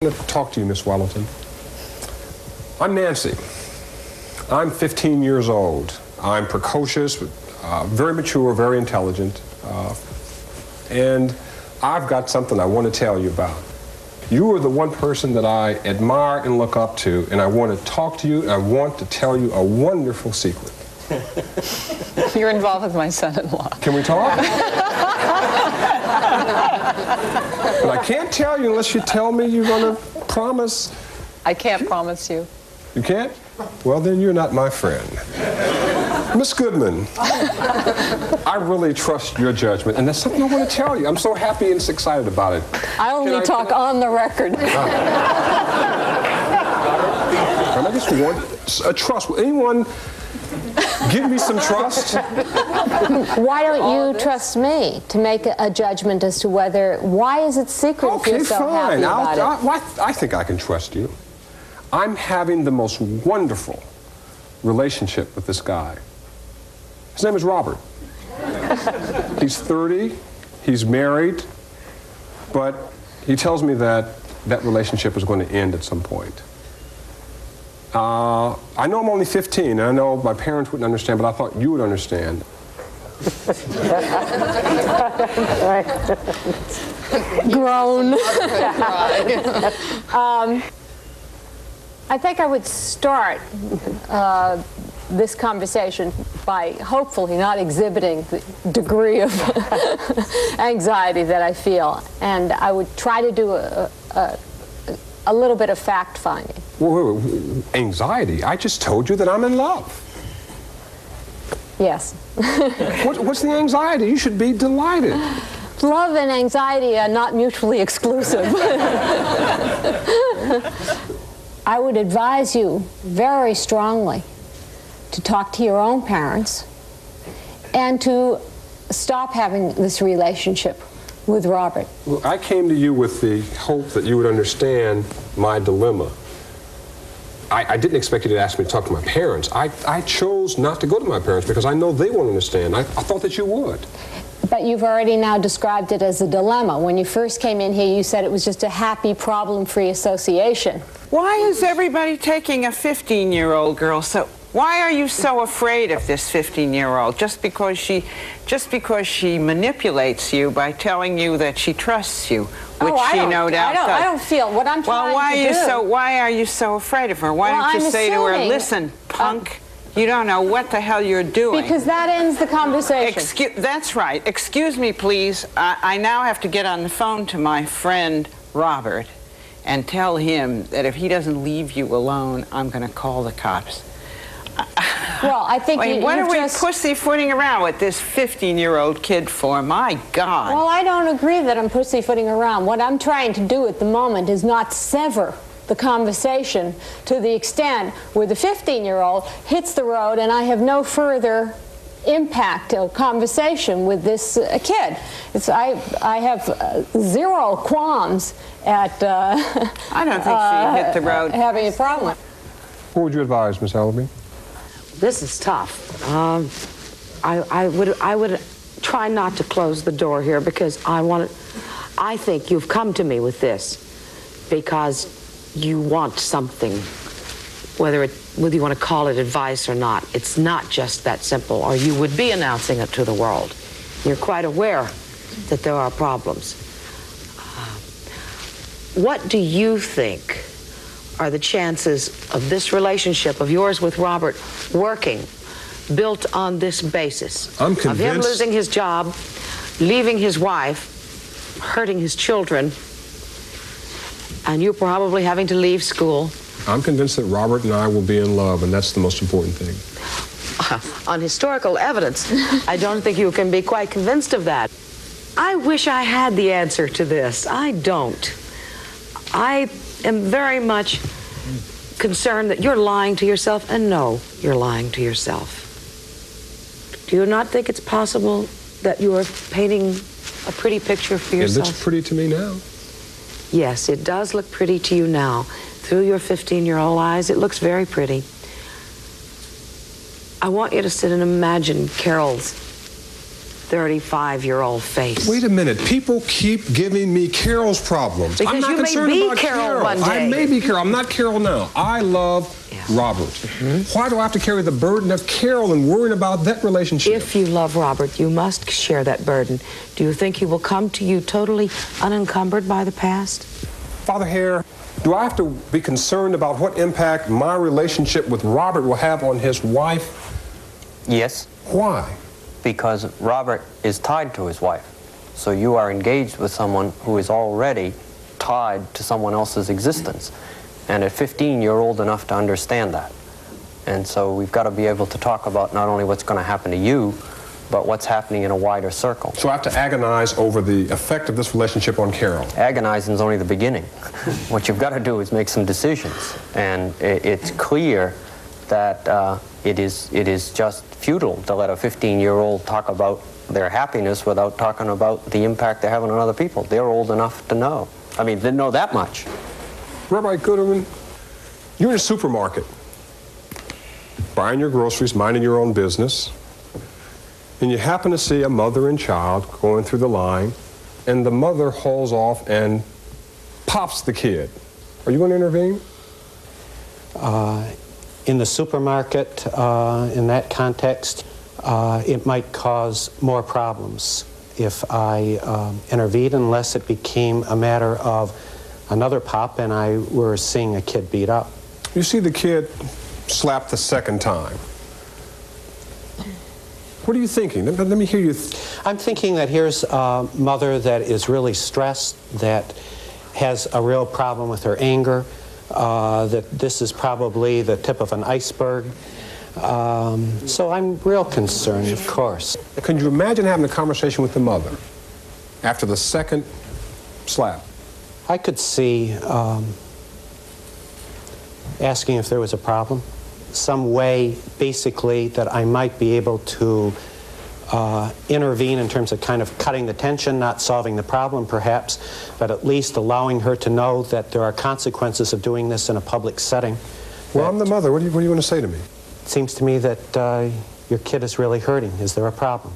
I'm going to talk to you, Miss Wellington. I'm Nancy. I'm 15 years old. I'm precocious, very mature, very intelligent, and I've got something I want to tell you about. You are the one person that I admire and look up to, and I want to talk to you, and I want to tell you a wonderful secret. You're involved with my son-in-law. Can we talk? But I can't tell you unless you tell me you're going to promise. I can't promise you. You can't? Well, then you're not my friend. Miss Goodman, I really trust your judgment, and that's something I want to tell you. I'm so happy and excited about it. I only talk on the record. And I just want a trust. Will anyone give me some trust? Why don't you trust me to make a judgment as to why is it secret if you're so happy about it? I think I can trust you. I'm having the most wonderful relationship with this guy. His name is Robert. He's 30, he's married, but he tells me that that relationship is going to end at some point. I know I'm only 15, and I know my parents wouldn't understand, but I thought you would understand. Grown. I think I would start this conversation by hopefully not exhibiting the degree of anxiety that I feel, and I would try to do a little bit of fact-finding. Wait, anxiety? I just told you that I'm in love. Yes. What's the anxiety? You should be delighted. Love and anxiety are not mutually exclusive. I would advise you very strongly to talk to your own parents and to stop having this relationship with Robert. Well, I came to you with the hope that you would understand my dilemma. I didn't expect you to ask me to talk to my parents. I chose not to go to my parents because I know they won't understand. I thought that you would. But you've already now described it as a dilemma. When you first came in here, you said it was just a happy, problem-free association. Why is everybody taking a 15-year-old girl so... Why are you so afraid of this 15-year-old? Just because she manipulates you by telling you that she trusts you, which she no doubt does. I don't feel what I'm trying to do. Why are you so afraid of her? Why don't you say to her, listen, punk, you don't know what the hell you're doing. Because that ends the conversation. That's right. Excuse me, please. I now have to get on the phone to my friend Robert and tell him that if he doesn't leave you alone, I'm going to call the cops. Well, I think what are we pussyfooting around with this 15-year-old kid for? My God. Well, I don't agree that I'm pussyfooting around. What I'm trying to do at the moment is not sever the conversation to the extent where the 15-year-old hits the road and I have no further impact or conversation with this kid. I have zero qualms at I don't think she hit the road. Having a problem. What would you advise, Miss Allaby? This is tough. I would try not to close the door here because I think you've come to me with this because you want something, whether you want to call it advice or not. It's not just that simple, or you would be announcing it to the world. You're quite aware that there are problems. What do you think are the chances of this relationship of yours with Robert working, built on this basis? I'm convinced. Of him losing his job, leaving his wife, hurting his children, and you probably having to leave school. I'm convinced that Robert and I will be in love, and that's the most important thing. On historical evidence, I don't think you can be quite convinced of that. I wish I had the answer to this. I don't. I am very much concerned that you're lying to yourself, and no, you're lying to yourself. Do you not think it's possible that you are painting a pretty picture for yourself? It looks pretty to me now. Yes, it does look pretty to you now. Through your 15-year-old eyes, it looks very pretty. I want you to sit and imagine Carol's 35-year-old face. Wait a minute. People keep giving me Carol's problems. Because I'm not you may concerned be about Carol one I day. may be Carol. I'm not Carol now. I love Robert. Why do I have to carry the burden of Carol and worrying about that relationship? If you love Robert, you must share that burden. Do you think he will come to you totally unencumbered by the past? Father Hare, do I have to be concerned about what impact my relationship with Robert will have on his wife? Yes, Why? because Robert is tied to his wife. So you are engaged with someone who is already tied to someone else's existence. And at 15, you're old enough to understand that. And so we've got to be able to talk about not only what's going to happen to you, but what's happening in a wider circle. So I have to agonize over the effect of this relationship on Carol. Agonizing is only the beginning. What you've got to do is make some decisions. And it's clear that it is just futile to let a 15-year-old talk about their happiness without talking about the impact they're having on other people. They're old enough to know. I mean, they know that much. Rabbi Gooderman, you're in a supermarket, buying your groceries, minding your own business, and you happen to see a mother and child going through the line, and the mother hauls off and pops the kid. Are you going to intervene? In the supermarket, in that context, it might cause more problems if I intervened, unless it became a matter of another pop and I were seeing a kid beat up. You see the kid slapped the second time. What are you thinking? Let me hear you. I'm thinking that here's a mother that is really stressed, that has a real problem with her anger, that this is probably the tip of an iceberg. So I'm real concerned, of course. Can you imagine having a conversation with the mother after the second slap? I could see asking if there was a problem, some way basically that I might be able to intervene in terms of kind of cutting the tension, not solving the problem perhaps, but at least allowing her to know that there are consequences of doing this in a public setting. Well, I'm the mother. What do you want to say to me? It seems to me that your kid is really hurting. Is there a problem?